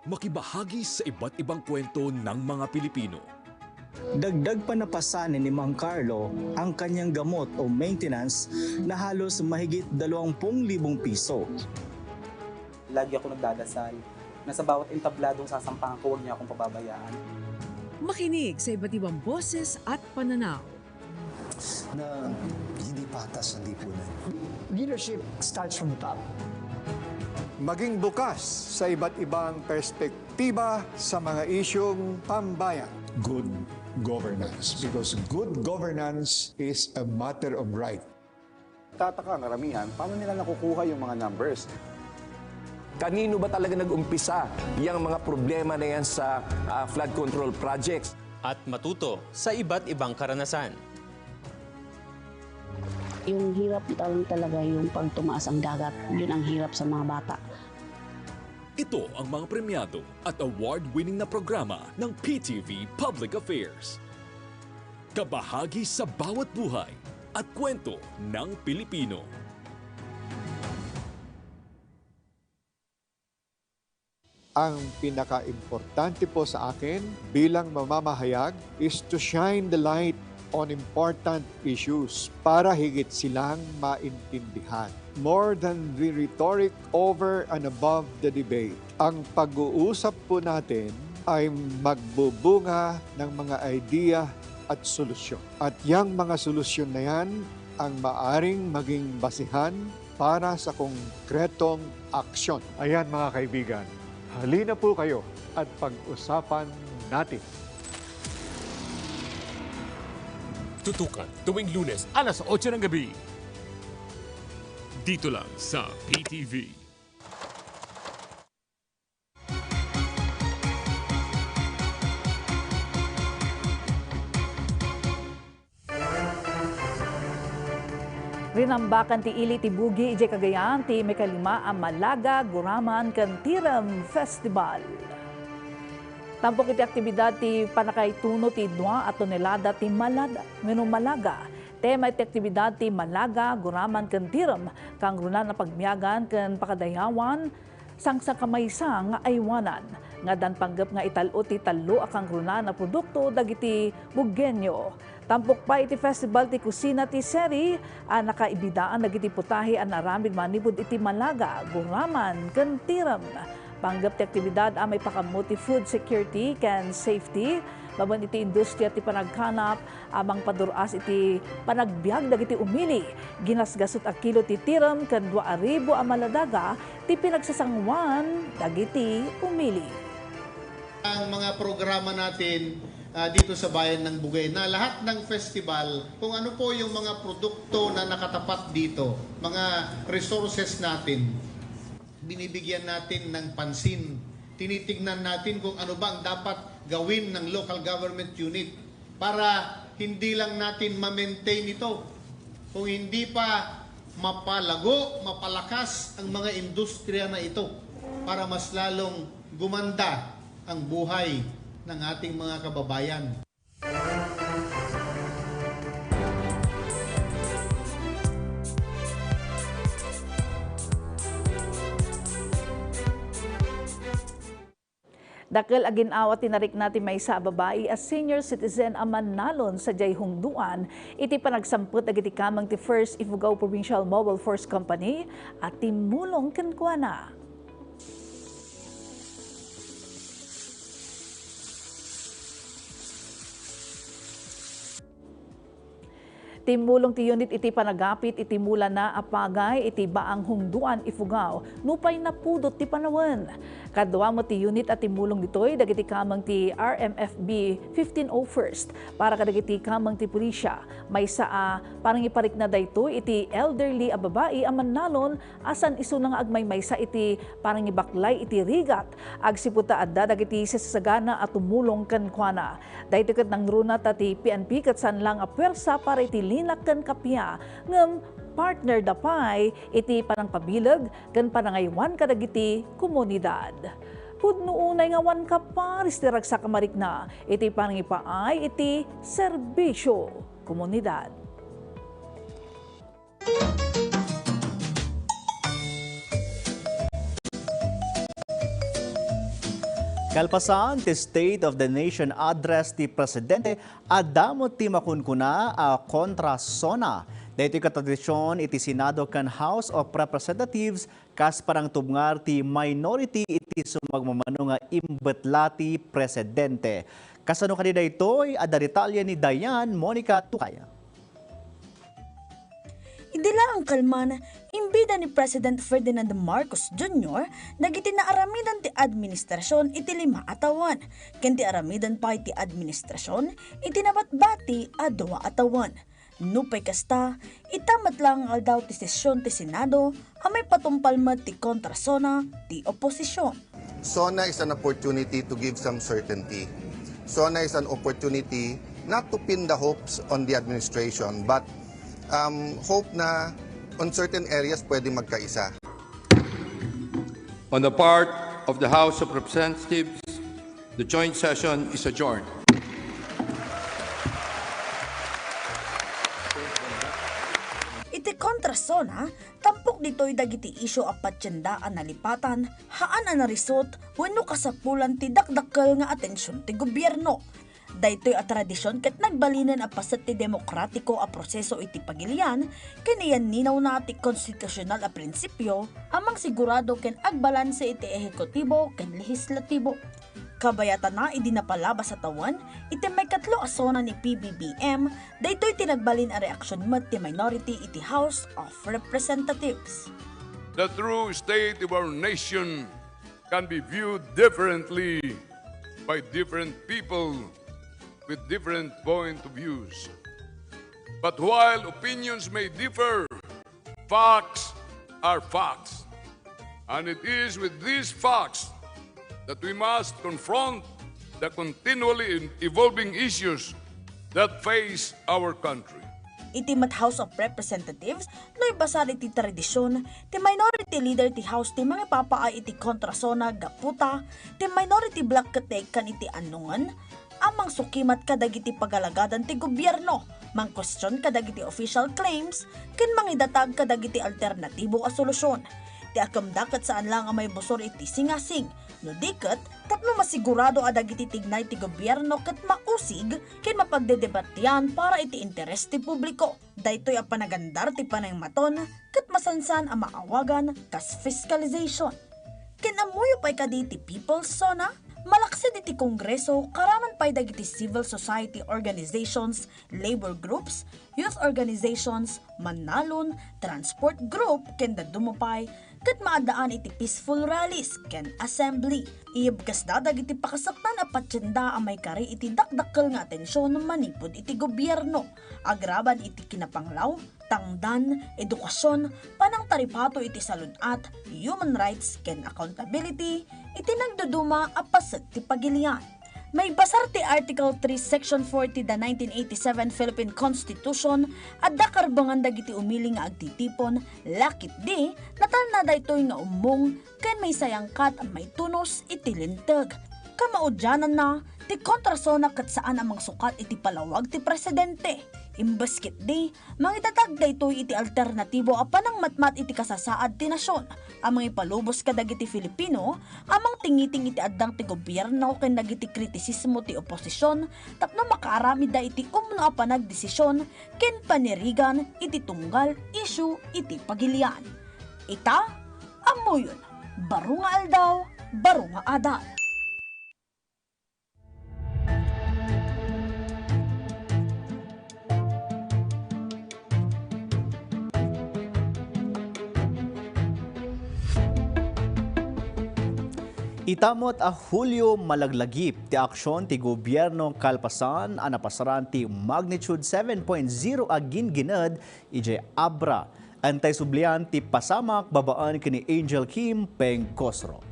Makibahagi sa iba't ibang kwento ng mga Pilipino.
Dagdag pa napasanin ni Mang Carlo ang kanyang gamot o maintenance na halos mahigit 20,000 piso.
Lagi ako nagdadasal na sa bawat entabladong sasampahan ko, huwag niya akong pababayaan.
Makinig sa iba't ibang boses at pananaw.
Na hindi patas ang lipunan.
Leadership starts from the top.
Maging bukas sa iba't ibang perspektiba sa mga isyong pambayan.
Good governance, because good governance is a matter of right.
Tataka ang karamihan, paano nila nakukuha yung mga numbers? Kanino ba talaga nag-umpisa yung mga problema na yan sa flood control projects?
At matuto sa iba't ibang karanasan.
Yung hirap talaga yung pag tumaas ang dagat, yun ang hirap sa mga bata.
Ito ang mga premyado at award-winning na programa ng PTV Public Affairs. Kabahagi sa bawat buhay at kwento ng Pilipino.
Ang pinaka-importante po sa akin bilang mamamahayag is to shine the light on important issues para higit silang maintindihan. More than the rhetoric over and above the debate, ang pag-uusap po natin ay magbubunga ng mga idea at solusyon. At yung mga solusyon na yan ang maaring maging basihan para sa konkretong aksyon. Ayan mga kaibigan, halina po kayo at pag-usapan natin.
Tutukan tuwing Lunes alas 8 ng gabi. Dito lang sa PTV.
Rinambakan ti ili ti Bugi ije Cagayan ti may kalima ang Malaga Guraman Kantiram Festival. Tampok iti aktibidad ti panakay tuno ti 2 tonelada ti Malaga. Tema iti aktibidad ti Malaga Guraman Kantiram kang runa na pagmiyagan ken pakadayawan sang kamaysa nga aywanan. Nga dan panggap nga italo ti talo akang runa na produkto dagiti Bugenyo. Tampok pa iti festival ti kusina ti Seri nakaibidaan dagiti putahe an aramid manibud iti Malaga Guraman Kantiram. Panggap ti aktibidad may pakamuti food security ken safety. Baban iti industriya ti panagkanap amang paduras iti panagbiag dagiti umili. Ginasgasot a kilo ti tiram ken 2,000 a maladaga ti pinagsasangwan dagiti umili.
Ang mga programa natin dito sa bayan ng Bugay na lahat ng festival, kung ano po yung mga produkto na nakatapat dito, mga resources natin, binibigyan natin ng pansin. Tinitignan natin kung ano ba ang dapat gawin ng local government unit para hindi lang natin ma-maintain ito. Kung hindi pa mapalago, mapalakas ang mga industriya na ito para mas lalong gumanda ang buhay ng ating mga kababayan.
Dakil aginawa tinarik natin may sa babae as senior citizen aman nalon sa Jay Hungduan, iti panagsamput agiti kamang ti First Ifugao Provincial Mobile Force Company at timulong kenkwana. Timulong ti unit iti panagapit iti mula na apagay iti baang Hungduan Ifugao nupay napudot ti panawen. Kadwa mo ti unit at timulong ditoy dagiti kamang ti RMFB 1501st para kadagiti kamang ti pulisya. May saa parang iparik na dayto iti elderly a babae a mannalon asan isu nga agmay maysa iti parang ibaklay iti rigat. Agsiputa adda dagiti sasagana at tumulong kan kuana. Dayto ket nang runa ti PNP ket san lang a pwersa para iti linak kan kapya ngem partner dapay iti panang pabilag kan panangaywan kadagiti komunidad. Pudno unay nga wan kaparis ti ragsak kamarikna iti panangipaay iti serbisyo komunidad.
Kalpasan ti State of the Nation Address ti Presidente adamot ti makunkuna a kontra SONA. Dito katradisyon iti Senado kan House of Representatives kas parang tubngar ti minority iti sumagmamano nga imbetlati Presidente. Kasano kanida ito'y adaritalya ni Diane Monica Tukaya.
Idila ang kalman, imbida ni President Ferdinand Marcos Jr. nagiti na aramidan ti administrasyon iti 5 atawan, ken ti aramidan pa iti administrasyon iti nabatbati a 2 atawan. Nupay kasta, itamat lang al daw ti sesyon ti Senado amay patumpalmat ti kontrasona ti oposisyon.
SONA is an opportunity to give some certainty. SONA is an opportunity not to pin the hopes on the administration but hope na on certain areas pwede magkaisa.
On the part of the House of Representatives, the joint session is adjourned.
Iti kontrasona, tampok dito'y dagiti isyo a patyendaan na lipatan, haan a narisot, wenno kasapulan ti dakdakkel nga atensyon ti gobyerno. Daytoy a tradisyon ket nagbalinan a pasat ti demokratiko a proseso iti pagilian, kaniyan ninaw na ti konstitusyonal a prinsipyo, amang sigurado ken agbalanse iti ehekutibo ken lehislatibo. Kabayatan na idinapalabas sa tawan, iti may 3 asona ni PBBM, daytoy tinagbalin a reaksyon met ti minority iti House of Representatives.
The true state of our nation can be viewed differently by different people with different point of views. But while opinions may differ, facts are facts. And it is with these facts that we must confront the continually evolving issues that face our country.
Iti mat House of Representatives, no'y basar iti tradisyon, ti minority leader ti House ti mga papaay iti kontrasona gaputa, ti minority bloc katek kan iti anungan, amang sukimat kadagiti pagalagadan ti gobyerno, mang question kadagiti official claims, ken mangidatag kadagiti alternatibo a solusyon. Ti akamdakat saan lang ang may busor iti singasing, no diket, tapno masigurado adagiti tignay ti gobyerno ket mausig, ken mapagdedebatyan para iti interes ti publiko. Daytoy a panagandar ti panaymaton, ket masansan a maawagan kas fiscalization. Ken amuyo pay kaditi People's SONA, malaksid iti Kongreso, karaman pay dagiti civil society organizations, labor groups, youth organizations, manalon, transport group, ken dadumupay, ket maadaan iti peaceful rallies, ken assembly. Iibkas dadag iti pakasaktan a patyenda amay kari iti dakdakkel nga atensyon manipod iti gobyerno. Agraban iti kinapanglaw, tangdan, edukasyon, panang taripato iti salunat, human rights, ken accountability, iti nagduduma a paset ti pagilian. May basar ti Article 3, Section 40 the 1987 Philippine Constitution at dakarbangan dagiti umili nga agtitipon, lakit di, natal na daytoy nga umong, ken may sayangkat ang may tunos iti lintag. Kamaudyanan na, ti kontrasona kat saan amang sukat iti palawag ti presidente. Imbaskit di, mangitatag daytoy iti alternatibo a panang matmat iti kasasaad ti nasyon. Amang ipalubos kadag iti Filipino, amang tingiting iti addang ti gobyerno ken dagiti kritisismo ti oposisyon, tapno makaarami da iti umno a panagdesisyon ken panirigan iti tunggal isyu iti pagilian. Ita, amuyon, baro nga aldaw, baro nga adal.
Itamot a Hulyo malaglagip ti aksyon ti gobyerno kalpasan a napasaran ti magnitude 7.0 agin ginad ije Abra. Antay sublian ti pasamak babaan kini Angel Kim Pengcosro.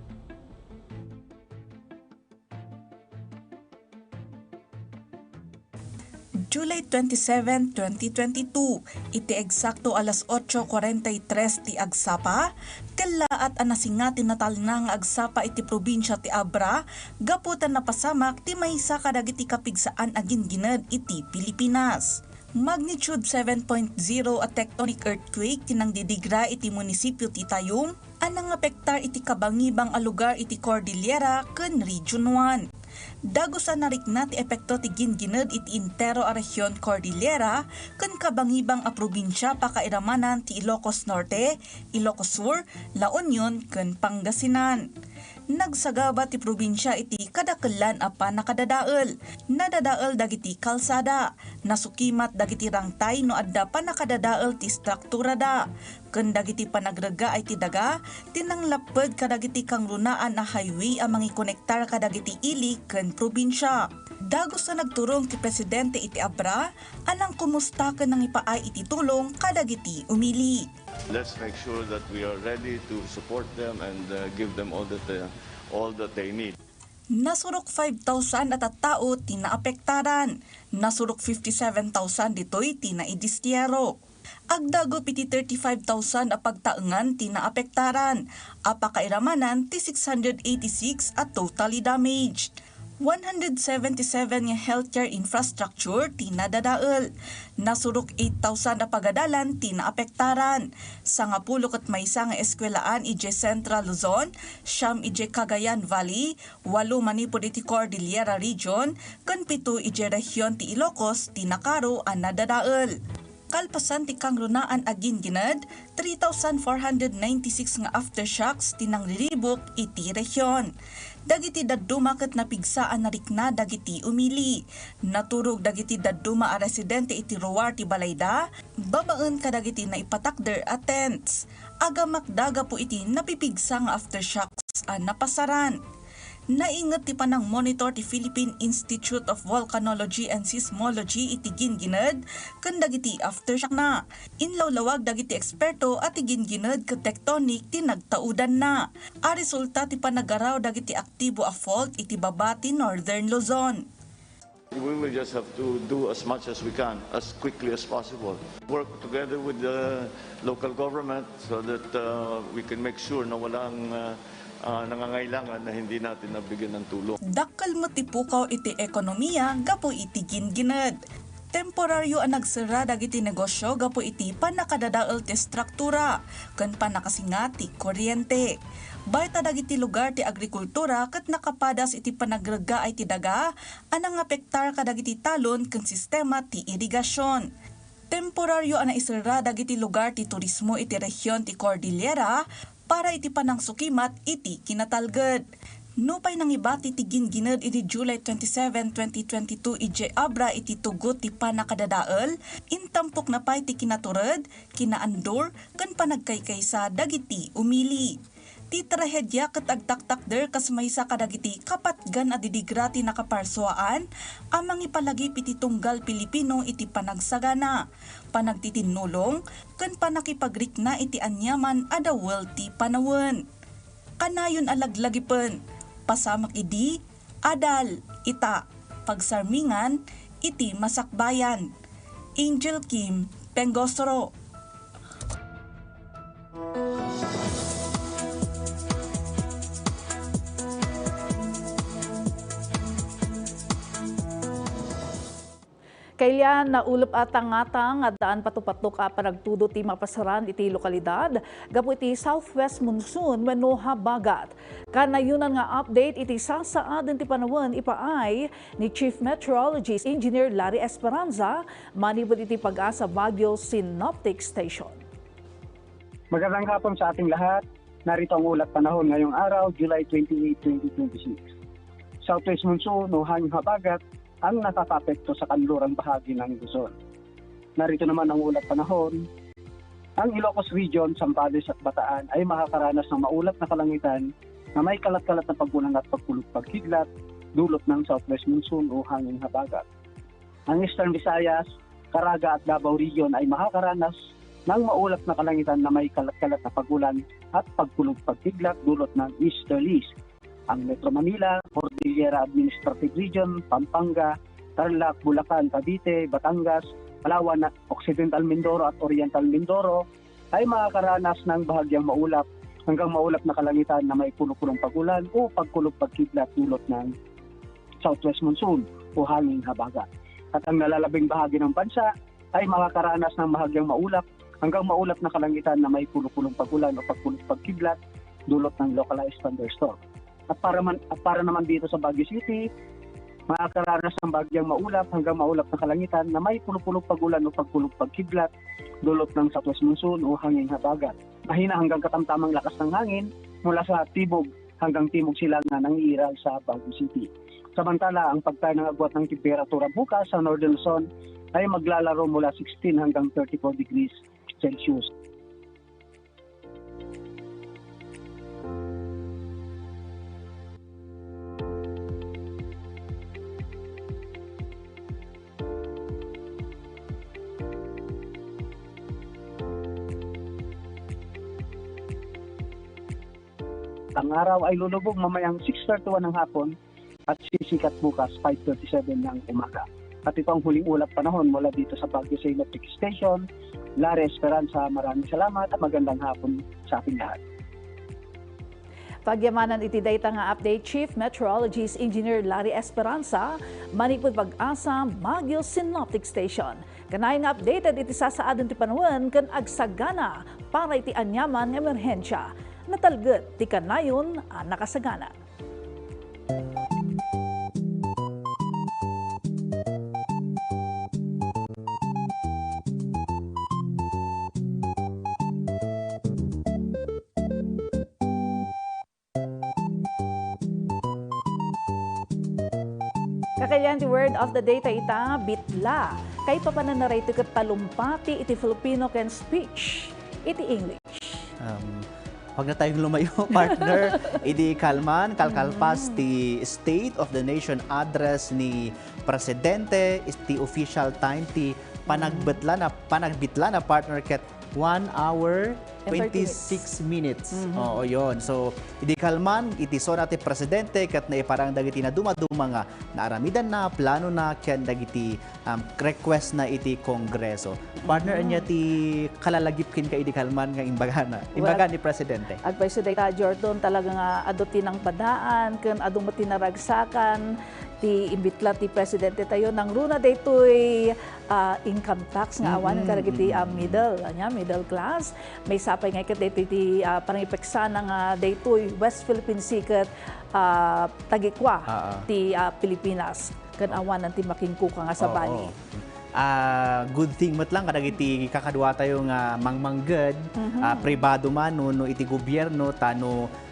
July 27, 2022, iti eksakto alas 8:43 ti agsapa, kalaat anasingati natal nga agsapa iti probinsya ti Abra, gaputan na pasamak ti maysa kadagiti kapigsaan agin ginad iti Pilipinas. Magnitude 7.0 a tectonic earthquake tinang didigra iti munisipyo ti Tayum, anang apektar iti kabangibang a lugar iti Cordillera ken Region 1. Dagos narikna ti epekto ti gingined iti intero a rehiyon Cordillera ken kabangibang a probinsya pakairamanan ti Ilocos Norte, Ilocos Sur, La Union ken Pangasinan. Nagsagaba ti probinsya iti kadakelan a panakadadael. Nadadael dagiti kalsada, nasukimat dagiti rangtay no adda panakadadael ti struktura da. Ken dagiti panagrega ay ti daga, tinanglaped kadagiti kang lunaan na highway a mangikonektar kadagiti ili ken probinsya. Dagos na nagturong ti presidente iti Abra, anang kumusta ken nang ipaay iti tulong kadagiti umili.
Let's make sure that we are ready to support them and give them all that they need.
Nasurok 5,000 at tao tinaapektaran. Nasurok 57,000 ditoy tinaidistyero. Agdago piti 35,000 a pagtaengan tinaapektaran. Apakairamanan ti 686 at totally damaged. 177 nga healthcare infrastructure tinadadael. Nasurok 8,000 na pagadalan tinaapektaran. Sangapulo ket maysa nga eskwelaan ije Central Luzon, siyam ije Cagayan Valley, 8 manipod iti Cordillera Region, ken 7 ije rehiyon ti Ilocos tinakaro a nadadael. Kalpasan ti kangrunaan agin ginad, 3,496 nga aftershocks tinanglilibok iti rehiyon. Dagiti dadduma ket napigsaan na rikna dagiti umili. Naturog dagiti dadduma a residente iti Ruwar ti Balayda, babaen kadagiti na ipatakder a tents. Agamak daga po iti napipigsa nga aftershocks a napasaran. Naingat ti panang monitor ti Philippine Institute of Volcanology and Seismology iti gingined ken dagiti aftershock na. Inlawlawag dagiti eksperto at ti gingined ket tectonic ti nagtaudan na. A resulta ti panagaraw dagiti aktibo a fault iti baba ti Northern Luzon.
We will just have to do as much as we can, as quickly as possible. Work together with the local government so that we can make sure na walang nangangailangan na hindi natin nabigyan ng tulong.
Dakkel matipukaw iti ekonomiya gapo iti gingined. Temporaryo ang nagsara dagiti negosyo gapo iti panakadadael ti struktura ken panakasinga ti kuryente. Bayta dagiti lugar ti agrikultura ket nakapadas iti panagrega ay ti daga anang apektar kadagiti talon ken sistema ti irigasyon. Temporaryo ang naisara dagiti lugar ti turismo iti rehiyon ti Cordillera para iti panang sukimat iti kinatalged. Nupay nang ibati ti gingined iti July 27, 2022 ije Abra iti tugot ti panakadadael, intampok na pay ti kinatured, kinaandor, ken panagkaykaysa dagiti umili. Ti trahedya ket agtaktakder kas maysa kadagiti kapatgan a didigrati nakaparsuaan amang ipalagi iti tunggal Pilipino iti panagsagana, panagtitinulong ken panakipagrikna iti anyaman a dawel ti panawon. Kanayon alaglagipon, pasamak idi, adal, ita, pagsarmingan, iti masakbayan. Angel Kim Pengcosro.
Kailan naulop atang-atang at daan patupatok a panagtudo ti mapasaran iti lokalidad, gapu iti southwest monsoon wenno habagat. Kanayunan nga update iti sasaaden ti panawon ipaay ni Chief Meteorologist Engineer Larry Esperanza, manipod iti Pag-asa Baguio Synoptic Station.
Magandang hapon sa ating lahat. Narito ang ulat panahon ngayong araw, July 28, 2026. Southwest monsoon o hanging habagat ang nakakapekto sa kanlurang bahagi ng Luzon. Narito naman ang ulat panahon. Ang Ilocos Region, Zambales at Bataan ay makakaranas ng maulat na kalangitan na may kalat-kalat na pagkulang at pagkulog-pagkidlat dulot ng southwest monsoon o hanging habagat. Ang Eastern Visayas, Caraga at Davao Region ay makakaranas ng maulap na kalangitan na may kalat-kalat na pagulan at pagkulog-pagkidlat dulot ng easterlies. Ang Metro Manila, Cordillera Administrative Region, Pampanga, Tarlac, Bulacan, Cavite, Batangas, Palawan, Occidental Mindoro at Oriental Mindoro ay makakaranas ng bahagyang maulap hanggang maulap na kalangitan na may puno-punong pagulan o pagkulog-pagkidlat dulot ng southwest monsoon o hanging habagat. At ang nalalabing bahagi ng bansa ay makakaranas ng bahagyang maulap hanggang maulap na kalangitan na may puno-punong pagulan o pagkulog-pagkidlat dulot ng localized thunderstorm. At para naman dito sa Baguio City, makakaranas ng bahagyang maulap hanggang maulap na kalangitan na may puno-punong pagulan o pagkulog-pagkidlat dulot ng southwest monsoon o hanging habagat. Mahina hanggang katamtamang lakas ng hangin mula sa tibog hanggang timog silangan ang iiral sa Baguio City. Samantala, ang pagtayo ng agwat ng temperatura bukas sa Northern Luzon ay maglalaro mula 16 hanggang 34 degrees Celsius. Ang araw ay lulubog mamayang 6:31 ng hapon at sisikat bukas 5:37 ng umaga. At ito ang huling ulap panahon mula dito sa Baguio sa Electric Station. Larry Esperanza, maraming salamat at magandang hapon sa ating lahat.
Pagyamanan iti data nga update Chief Meteorologist Engineer Larry Esperanza, manipod pag-asa Baguio Synoptic Station. Kanayang updated iti sasaadon ti panahon kan agsagana para iti anyaman nga emerhensya. Natalged ti kanayon nakasagana. Kakayan ti word of the day ta ita bitla. Kay papananaray ti katalumpati iti Filipino ken speech iti English.
Huwag na tayong lumayo, partner. Idi kalman, kalkalpas ti State of the Nation address ni Presidente, ti official time ti panagbitla na partner ket 1 hour 26 minutes. Oo, yun. So, idi kalman, iti so nati Presidente ket naiparang dagiti na dumaduma nga naaramidan na, plano na, ken dagiti request na iti Kongreso. Partner niya ti kalalagipkin ka idi kalman nga imbaga ni Presidente.
At Presidente Jordan talaga nga adutin ang padaan, ken adong matinaragsakan, ti imbitla ti Presidente tayo ng runa daytoy income tax nga awan karagiti middle class. May sapay nga ket daytoy ti pangipeksa nga daytoy West Philippine Sea ket tagikwa ti Pilipinas ken awan ti makingkuka nga sa Bali.
Good thing mat lang kadagiti kakadwa tayo nga mangmangged pribado man no iti gobyerno tano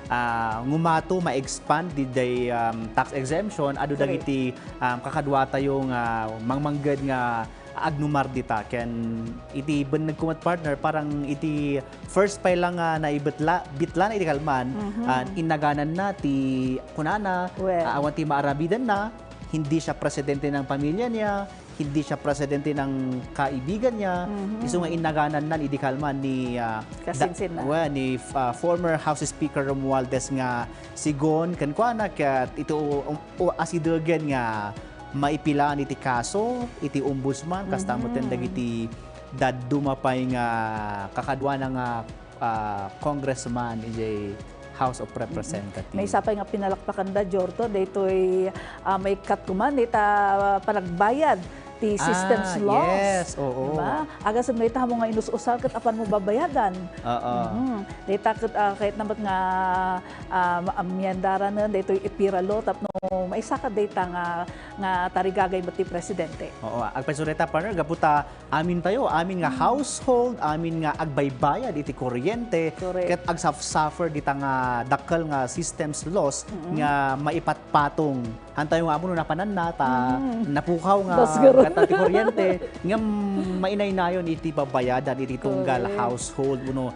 ngumato ma-expand di tax exemption adu dagiti kakadwa tayo nga mangmangged nga agnumar dita ken iti ben nagkumat partner parang iti first pa lang bitla na iti kalman inaganan na ti kunana awan ti maarabidan na hindi siya presidente ng pamilya niya, hindi siya presidente ng kaibigan niya. Iso nga inaganan nan idi kalman ni ni former House Speaker Romualdez nga sigon ken kuana ket ito asidegen nga maipilaan iti kaso iti ombudsman kastamot dagiti dadumapay nga kakadwa nga congressman iti House of Representatives.
May sapay nga pinalakpakan da Jorto daytoy may katuman dita panagbayad ti systems laws.
Yes, oo.
Diba? Aga sa may mo nga inus-usal ket apan mo babayadan. Dita ket kahit namat nga amyandara na daytoy ipiralo tapno may saka data nga tarigagay mo ti Presidente.
Oo, agpasureta partner gaputa amin tayo, amin nga household, amin nga agbaybayad iti kuryente ket agsuffer dita nga dakkel nga systems laws nga maipatpatong hantayo nga amo napanan na ta napukaw nga ti kuryente nga mainay nayon iti babayadan iti tunggal household uno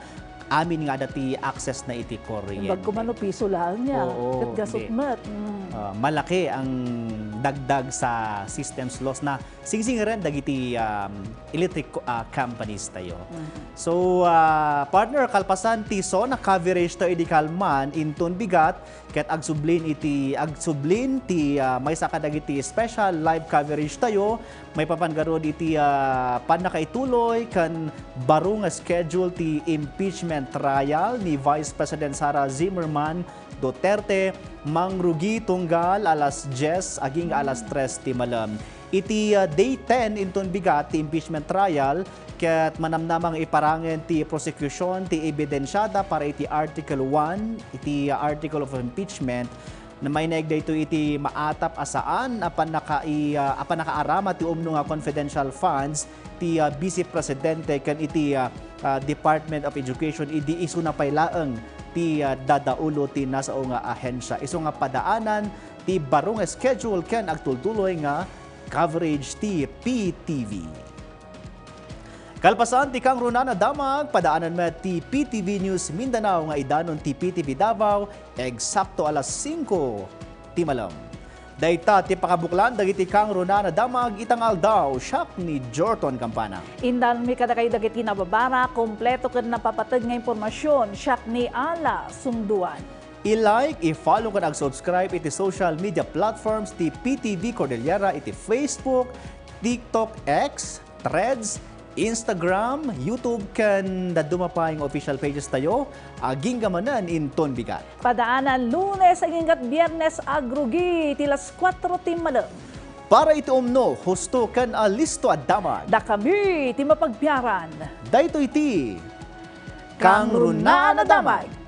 amin nga dati access na iti kuryente.
Bag kumano piso lang niya.
Oo,
gasot
hindi.
mat.
Malaki ang dagdag sa systems loss na singsing rin dagiti electric companies tayo. So partner kalpasan ti so na coverage to idi kalman inton bigat ket agsublin ti may saka dagiti special live coverage tayo may papangarod iti panakaituloy kan baro nga schedule ti impeachment trial ni Vice President Sara Zimmerman Duterte mangrugi tunggal alas 10 aging alas 3 ti malam. Iti day 10 inton bigat ti impeachment trial ket manamnamang iparangen ti prosecution ti ebidensyada para iti Article 1 iti Article of Impeachment na may naigday ito iti maatap asaan apan nakaarama ti umno nga confidential funds ti Vice Presidente kan iti Department of Education idi isu na paylaeng ti dadaulo ti nasao nga ahensya. Isu nga padaanan ti baro nga schedule ken agtultuloy nga coverage ti PTV. Kalpasan ti kang runana damag padaanan met ti PTV News Mindanao nga idanon ti PTV Davao eksakto alas 5 ti malam. Dayta ti pakabuklan dagiti kang runana damag itangal daw siak ni Jorton Campana.
Indan mi kada kay dagiti nababara kompleto ken napapatag nga impormasyon siak ni Ala Sungduan.
I-like, i-follow kan ag-subscribe iti social media platforms ti PTV Cordillera iti Facebook, TikTok, X, Threads, Instagram, YouTube kan dadumapay ang official pages tayo aging gamanan inton bigat.
Padaanan Lunes hanggat Biyernes agrugi tilas 4 ti malam.
Para iti umno husto kan listo at damag.
Da kami ti mapagbiyaran.
Dayto iti kang runana damag.